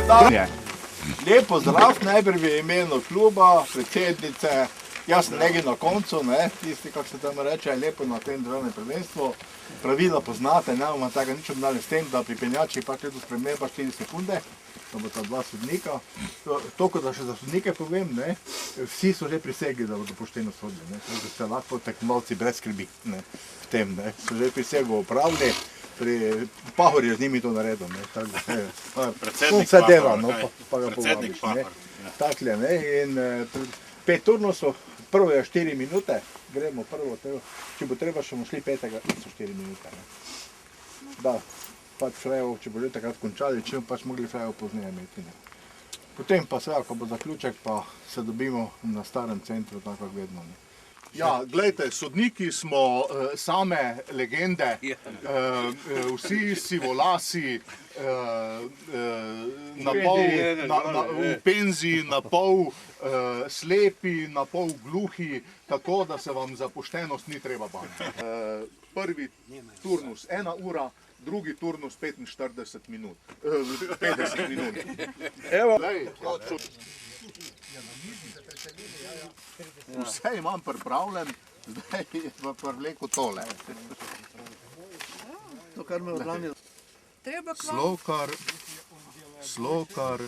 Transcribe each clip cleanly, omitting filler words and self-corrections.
Lep pozdrav najprej v imenu kluba, predsednice, jaz sem nekaj na koncu, tisti, kako se tam reče, je lepo na tem državnem prvenstvu. Pravila poznate, ne bomo tega nič obnali s tem, da pri penjači pač leto sprememba 4 sekunde, da bo ta 2 sodnika. Toliko, da še za sodnike povem, vsi so že prisegli, da bodo pošteno sodili, da se lahko tekmovalci brez skrbi v tem, so že prisego opravili. Pahor je z njimi to naredil, vse dela, pa ga povabiš. Takle, in 5 turnusov, prvo je 4 minute, gremo prvo, če bo treba, še bomo šli 5. so 4 minute. Da, pač frejo, če bo že takrat končali, če bomo pač mogli frejo pozneje imeti. Potem pa seveda, ko bo zaključek, pa se dobimo na starem centru, tako kako vedno. Ja, gledajte, sodniki smo same legende, vsi sivolasi, v penziji, na pol slepi, na pol gluhi, tako da se vam za poštenost ni treba bati. Prvi turnus 1 ura, drugi turnus 45 minut, 50 minut. Evo. Vse imam pripravljen, zdaj je pa privlekel tole. To, kar me odlanil. Slokar,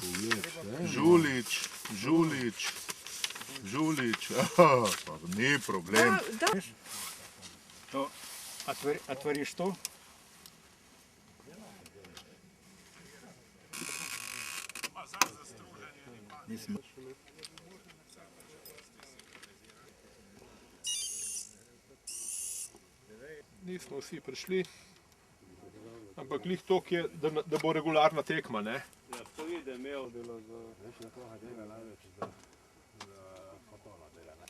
Žulič, pa ni problem. Otvoriš to? Nismo vsi prišli, ampak glih toliko je, da bo regularna tekma, ne? Ja, to vidi, imel bilo za... Veš, da koga dela največ za fotola dela, ne?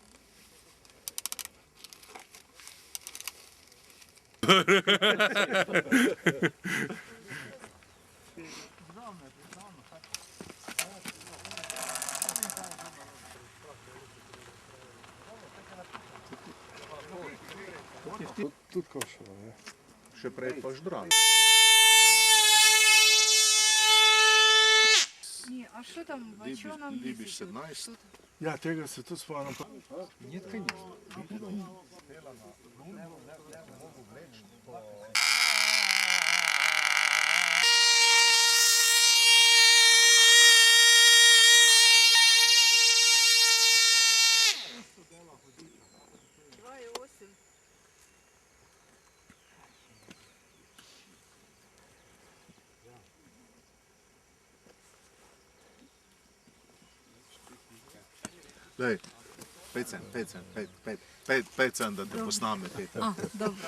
Tudi košalo, je. Še prej pa ždran. А что там, о чем нам Libiš 17. Ja, tega se tudi spomnim. Нет, конечно. Lej, pet sem, da te posname, Peter. Dobro.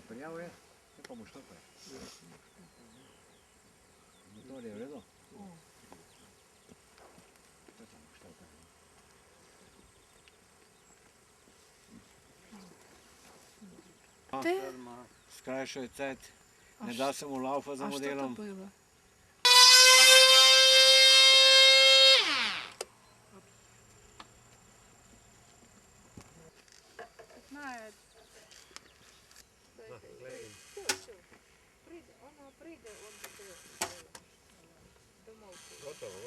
Prijav je, se pa mu štopaj. Motor je v redu? Skrajšal je cajt, ne da se mu laufa za modelom. A что это было? Знает. Она прыгает, он такой домой. Готово.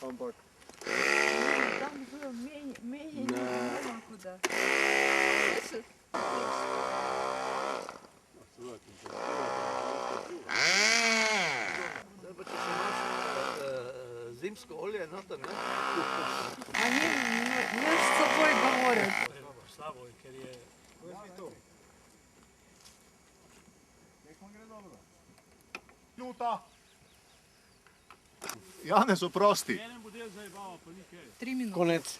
Ampak... Там было менее не знаю куда. Слышишь? Zdaj pa če še imaš zimsko olje noter, ne? Они между собой говорят. Slabo je, ker je... Minuta. Janez, oprosti. Enem bo del zajebava, pa ni kaj. 3 минуты. Konec.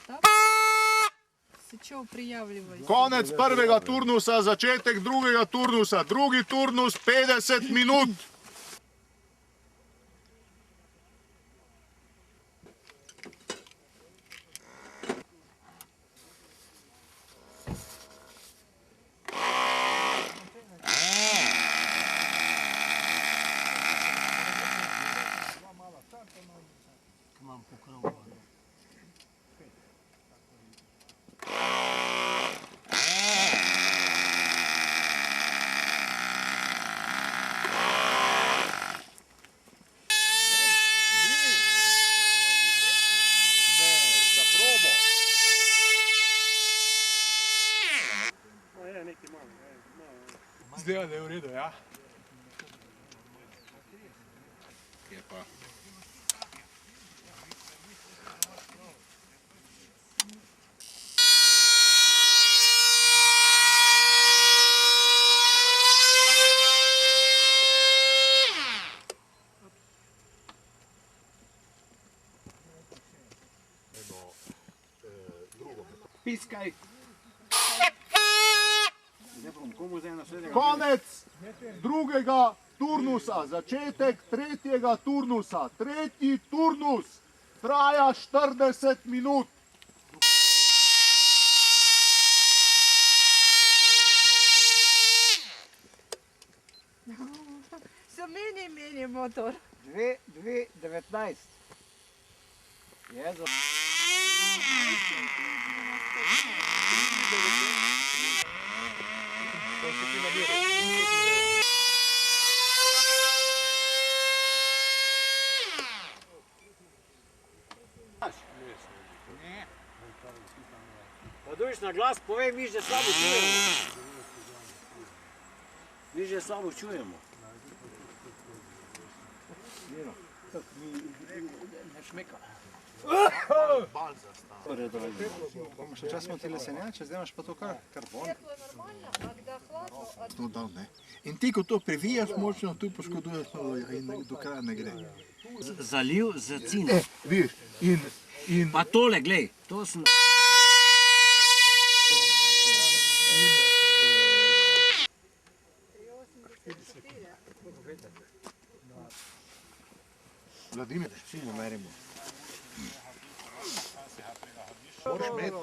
Сычев приявливай. Konec prvega turnusa, začetek drugega turnusa. Drugi turnus 50 minut. imam pokrov. Za probo. Je, nekaj malo. Zdaj je v redu, ja. Je pa. Piskaj. Zdaj bom komu zdaj naslednjega. Konec drugega turnusa, začetek tretjega turnusa. Tretji turnus traja 40 minut. Se meni motor. 2:19. Je za... Pa dojiš na glas, povej, mi že slabo čujemo. Mi že slabo čujemo. Miro, tako mi ne šmeka. Včasih smo ti lesenjače, zdaj imaš pa to kar von. Тепло нормально, а когда хладно, от No, da, ne. In ti, ko to previjaš, močno tu poškoduješ in do kraja ne gre. Zaliv z cino. Viš, in Pa tole, glej, to sem... Vladimir, vsi ne merimo. Moraš imeti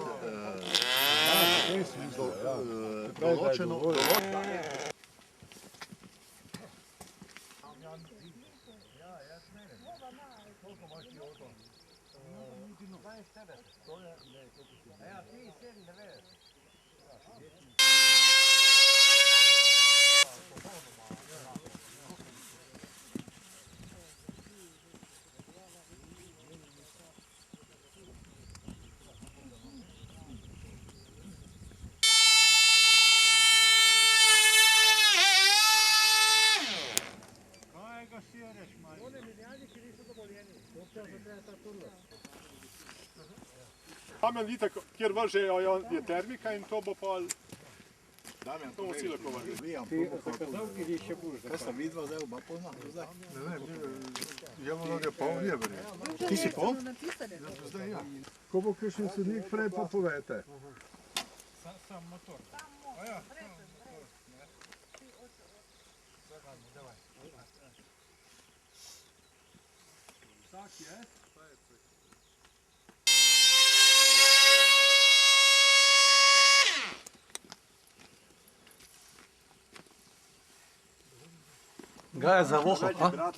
določeno... Tam je litek, kjer vržejo, je termika in to bo pa... Damjan, To bomo vsi lahko vrgli. Vijam, Kaj sta vidva zdaj oba polna? Ne, je bilo ga pol, je verjetno. Ti si pol? написали. Zdaj ja. Ko bo kakšen sodnik prej, pa povete. Ga je zavohal, a?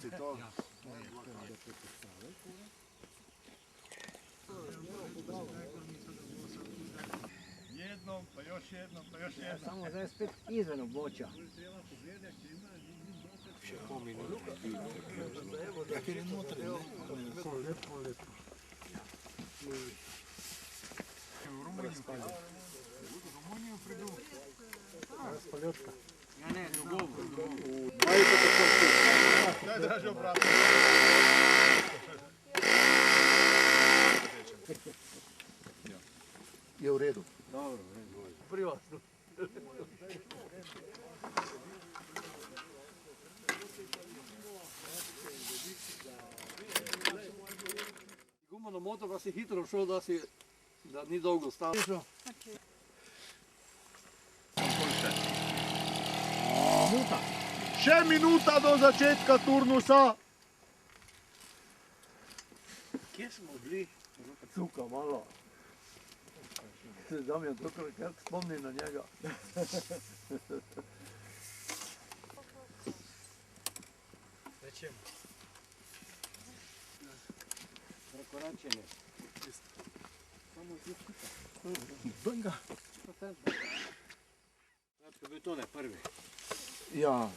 Jednom, pa još jednom, pa još jednom. Samo zdaj spet izven območja. Ja, ker je notri, ne? Ja ne, dogovor. Je v redu. Privatno. Gumano moto, pa si hitro šel, da ni dolgo stal. Še minuta do začetka turnusa. Kje smo bili? Cuka malo. Se Damjan tukaj kar spomni na njega. Korančenje. Benga. Kratko bil to ne prvi. Ja.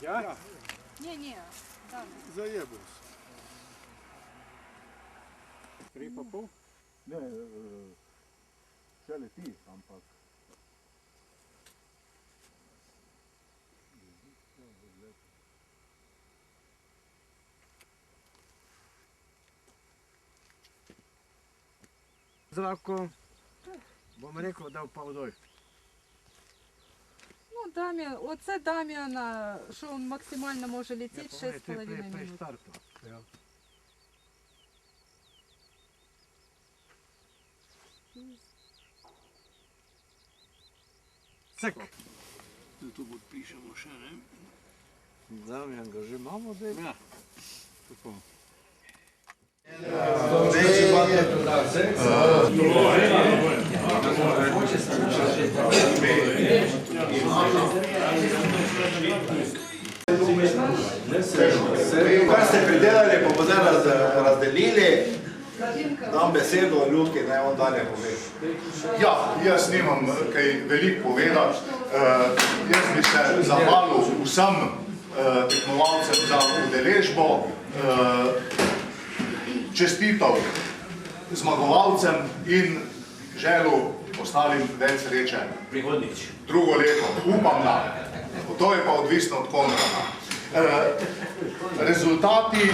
Ja? Nie, tam. Zajebal se. 3,5? Ne, vse leti, ampak... Zdravko, bom rekel, da upal dol. Ну, Дам'ян, оце Дам'яна, що він максимально може летіти 6,5 минут. старту. Cek. Tu podpišemo še, ne? Damjan ga že imamo zdaj? Ja. Tako. Kar ste pridelali, pa bo zdaj razdelili, dam besedo Ljudki, naj on dalje pove. Ja, jaz nimam kaj veliko povedati. Jaz bi se zahvalil vsem tekmovalcem za udeležbo, čestital zmagovalcem in želel ostalim več sreče. Prihodnič. Drugo leto, upam da. To je pa odvisno od kontra. Rezultati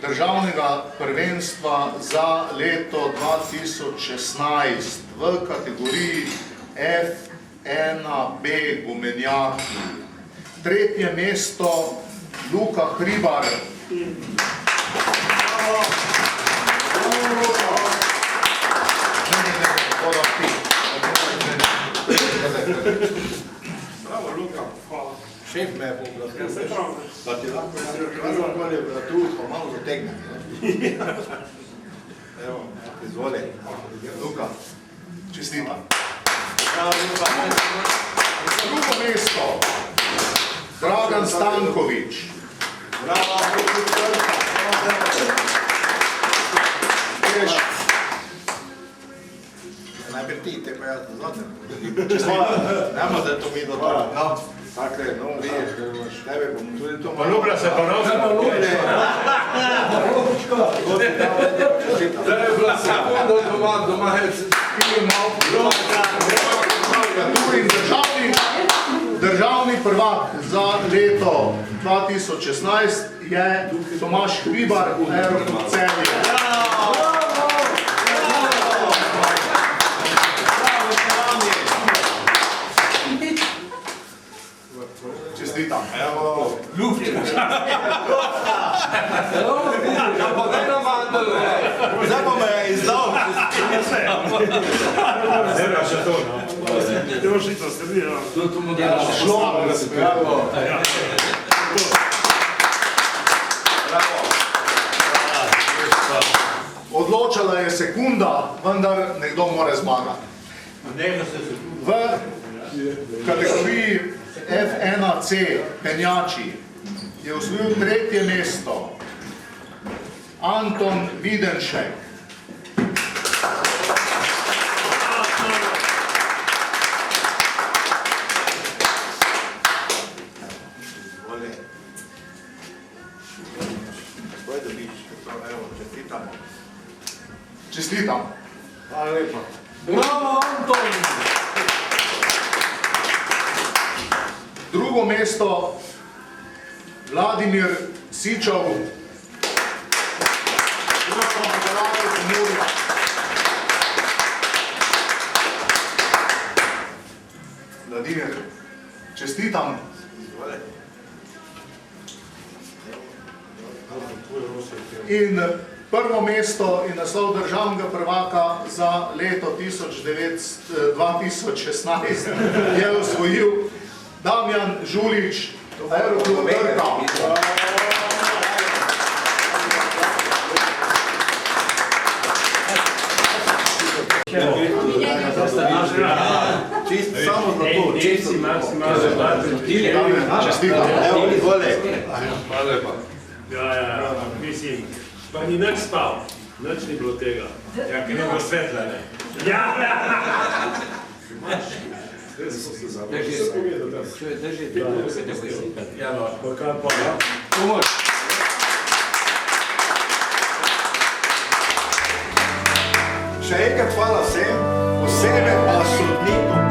državnega prvenstva za leto 2016 v kategoriji F1B gumenjaki. Tretje mesto Luka Hribar. Bravo, Luka, hvala. Šef me je pooblastil, da ti lahko razvoj tu, pa malo zategne. Evo, izvoli. Luka, čestitam. Drugo mesto Dragan Stanković. Bravo, najprej ti, te pa jaz znate. Nemo, da je to mi do toga. Tako je, no, vidiš, tebe bom tudi to... Poljublja se pa rovno. Da je bila sekunda doma Državni prvak za leto 2016 je Tomaž Hribar, Aeroklub Celje. Čestitam. Evo, Ljubke. zdaj pa me je izdal. Zdaj pa še to, no. Idemo šito, sledi, ja. Šlo, bravo. Odločala je sekunda, vendar nekdo mora zmagati. V kategoriji F1C penjači je osvojil 3. mesto Anton Videnšek. Čestitam. Hvala lepa. Bravo, Anton! Drugo mesto Vladimir Sičov. Vladimir, čestitam. In prvo mesto in naslov državnega prvaka za leto 2016 je osvojil Damjan Žulič, Aeroklub Krka. Čisto samo za to, čisto maksimalno. Čestitam. Evo, izvoli. Hvala lepa. Ja, mislim, pa ni nič spal, nič ni bilo tega. Ja, ker ni bilo svetla, ne? Ja, Ja, no. pa kaj pa, ja? Še enkrat hvala vsem, posebej pa sodnikom.